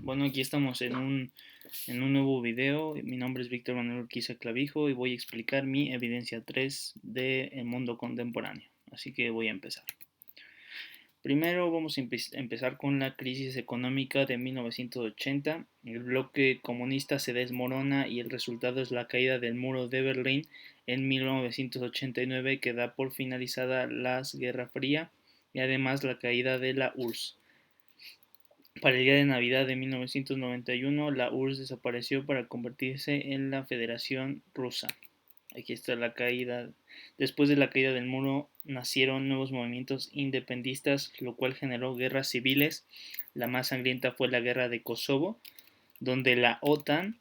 Bueno, aquí estamos en un nuevo video. Mi nombre es Víctor Manuel Urquiza Clavijo y voy a explicar mi evidencia 3 del mundo contemporáneo. Así que voy a empezar. Primero vamos a empezar con la crisis económica de 1980. El bloque comunista se desmorona y el resultado es la caída del muro de Berlín en 1989, que da por finalizada la Guerra Fría y además la caída de la URSS. Para el día de Navidad de 1991, la URSS desapareció para convertirse en la Federación Rusa. Aquí está la caída. Después de la caída del muro nacieron nuevos movimientos independistas, lo cual generó guerras civiles. La más sangrienta fue la guerra de Kosovo, donde la OTAN,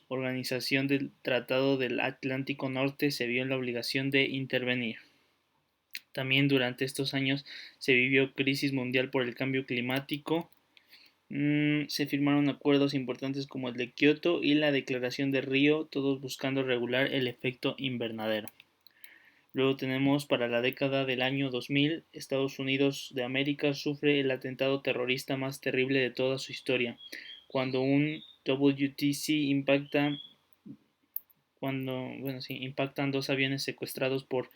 Organización del Tratado del Atlántico Norte, se vio en la obligación de intervenir. También durante estos años se vivió crisis mundial por el cambio climático. Se firmaron acuerdos importantes como el de Kioto y la Declaración de Río, todos buscando regular el efecto invernadero. Luego tenemos para la década del año 2000, Estados Unidos de América sufre el atentado terrorista más terrible de toda su historia, cuando un WTC impactan dos aviones secuestrados por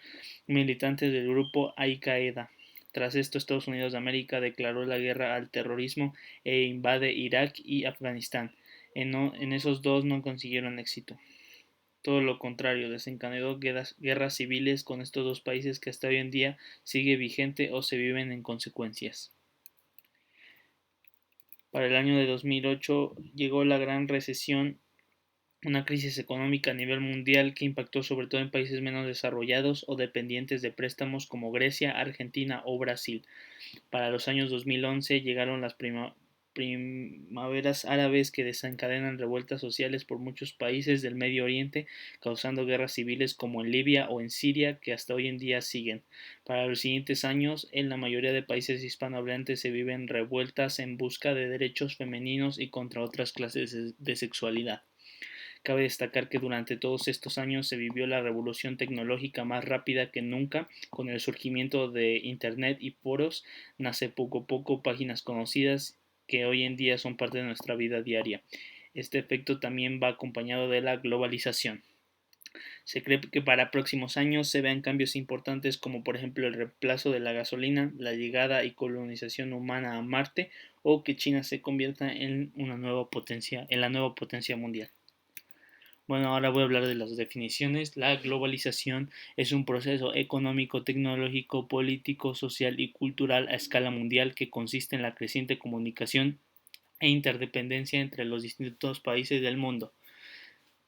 militantes del grupo Al-Qaeda. Tras esto, Estados Unidos de América declaró la guerra al terrorismo e invade Irak y Afganistán. En esos dos no consiguieron éxito. Todo lo contrario, desencadenó guerras civiles con estos dos países que hasta hoy en día sigue vigente o se viven en consecuencias. Para el año de 2008 llegó la gran recesión, una crisis económica a nivel mundial que impactó sobre todo en países menos desarrollados o dependientes de préstamos como Grecia, Argentina o Brasil. Para los años 2011 llegaron las primaveras árabes, que desencadenan revueltas sociales por muchos países del Medio Oriente, causando guerras civiles como en Libia o en Siria, que hasta hoy en día siguen. Para los siguientes años, en la mayoría de países hispanohablantes se viven revueltas en busca de derechos femeninos y contra otras clases de sexualidad. Cabe destacar que durante todos estos años se vivió la revolución tecnológica más rápida que nunca. Con el surgimiento de Internet y foros, nace poco a poco páginas conocidas que hoy en día son parte de nuestra vida diaria. Este efecto también va acompañado de la globalización. Se cree que para próximos años se vean cambios importantes, como por ejemplo el reemplazo de la gasolina, la llegada y colonización humana a Marte, o que China se convierta en la nueva potencia mundial. Bueno, ahora voy a hablar de las definiciones. La globalización es un proceso económico, tecnológico, político, social y cultural a escala mundial que consiste en la creciente comunicación e interdependencia entre los distintos países del mundo.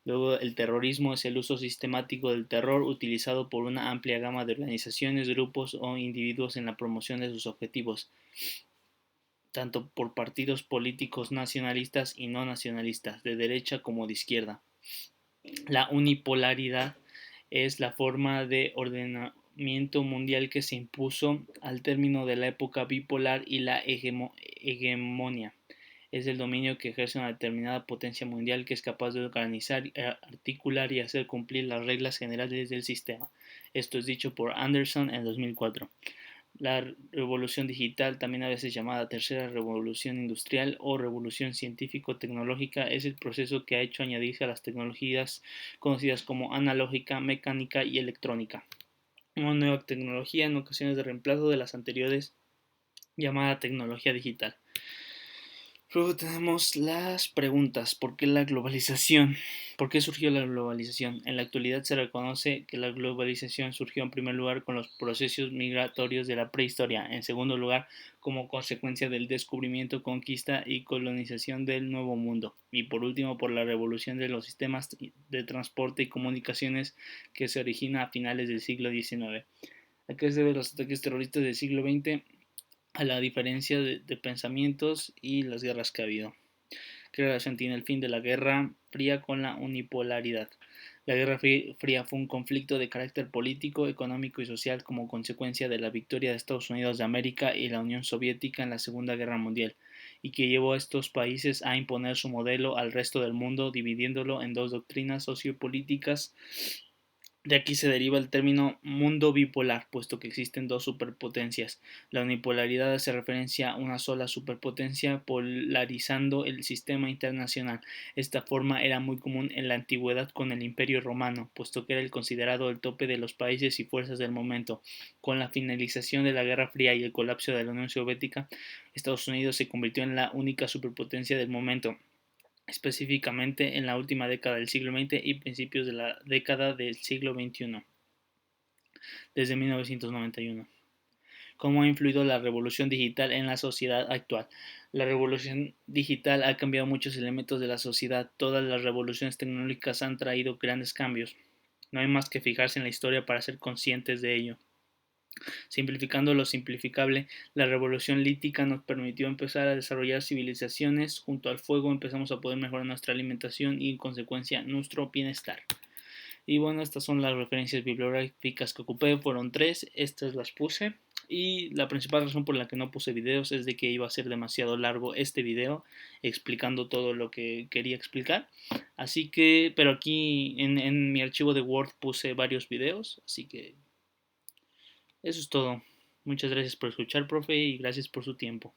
Luego, el terrorismo es el uso sistemático del terror utilizado por una amplia gama de organizaciones, grupos o individuos en la promoción de sus objetivos, tanto por partidos políticos nacionalistas y no nacionalistas, de derecha como de izquierda. La unipolaridad es la forma de ordenamiento mundial que se impuso al término de la época bipolar, y la hegemonía es el dominio que ejerce una determinada potencia mundial que es capaz de organizar, articular y hacer cumplir las reglas generales del sistema. Esto es dicho por Anderson en 2004. La revolución digital, también a veces llamada tercera revolución industrial o revolución científico-tecnológica, es el proceso que ha hecho añadirse a las tecnologías conocidas como analógica, mecánica y electrónica. Una nueva tecnología, en ocasiones de reemplazo de las anteriores, llamada tecnología digital. Luego tenemos las preguntas. ¿Por qué la globalización? ¿Por qué surgió la globalización? En la actualidad se reconoce que la globalización surgió en primer lugar con los procesos migratorios de la prehistoria, en segundo lugar como consecuencia del descubrimiento, conquista y colonización del Nuevo Mundo, y por último por la revolución de los sistemas de transporte y comunicaciones que se origina a finales del siglo XIX. ¿A qué se deben los ataques terroristas del siglo XX? A la diferencia de pensamientos y las guerras que ha habido. ¿Qué relación tiene el fin de la Guerra Fría con la unipolaridad? La Guerra Fría fue un conflicto de carácter político, económico y social como consecuencia de la victoria de Estados Unidos de América y la Unión Soviética en la Segunda Guerra Mundial, y que llevó a estos países a imponer su modelo al resto del mundo, dividiéndolo en dos doctrinas sociopolíticas De aquí se deriva el término mundo bipolar, puesto que existen dos superpotencias. La unipolaridad hace referencia a una sola superpotencia polarizando el sistema internacional. Esta forma era muy común en la antigüedad con el Imperio Romano, puesto que era el considerado el tope de los países y fuerzas del momento. Con la finalización de la Guerra Fría y el colapso de la Unión Soviética, Estados Unidos se convirtió en la única superpotencia del momento, específicamente en la última década del siglo XX y principios de la década del siglo XXI, desde 1991. ¿Cómo ha influido la revolución digital en la sociedad actual? La revolución digital ha cambiado muchos elementos de la sociedad. Todas las revoluciones tecnológicas han traído grandes cambios. No hay más que fijarse en la historia para ser conscientes de ello. Simplificando lo simplificable, la revolución lítica nos permitió empezar a desarrollar civilizaciones. Junto al fuego empezamos a poder mejorar nuestra alimentación y en consecuencia nuestro bienestar. Y bueno, estas son las referencias bibliográficas que ocupé, fueron tres, estas las puse. Y la principal razón por la que no puse videos es de que iba a ser demasiado largo este video explicando todo lo que quería explicar. Así que, pero aquí en mi archivo de Word puse varios videos, así que eso es todo. Muchas gracias por escuchar, profe, y gracias por su tiempo.